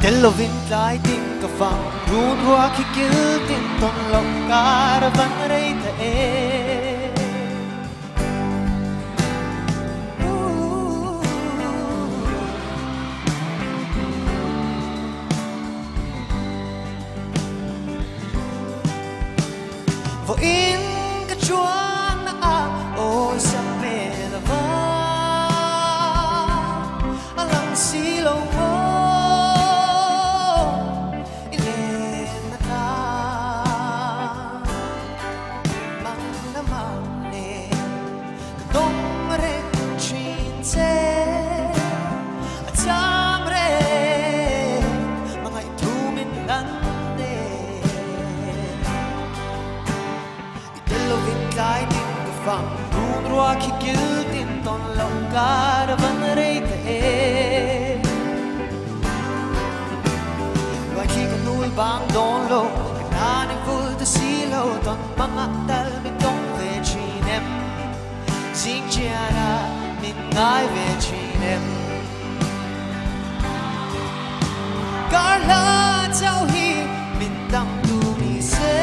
Lovin lai ting ka fang run hua ki kil tin ton lok kar van rei ta e vo in ka chuan na a oi sa me la va alang si lo mo run rua ki kil tin ton lok kar van rei ta e Loi ki ka nul bang don lo ka ni vul ta si lo ton mga tal mi tong ve chinem Sing chiana min ngai ve chinem Kar la chao hi min dang tu mi se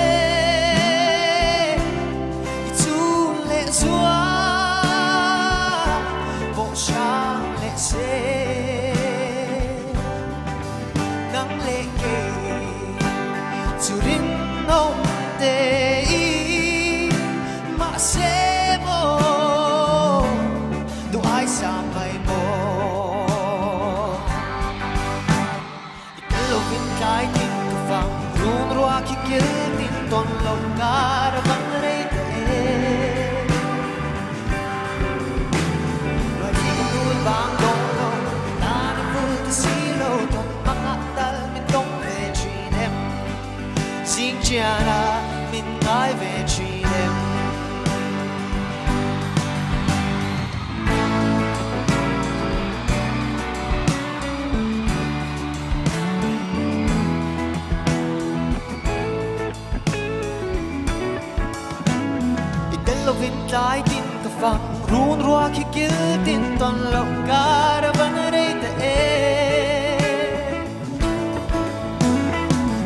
nang leke turin nong te ma se mo do ai sampai mo itelovin kai tin ka fang run rua ki kil tin ton long kar van rei te bang dong lo na ni vul ta si lo ton mga tal min dong ve chinem sing chiana min ngai ve chinem itelovin lai tin ka fang run rua ki kil tin ton lok kar van rei ta e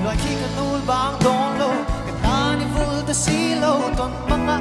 Loi ki ka nul bang don lo ka ta ni vul ta si lo ton mga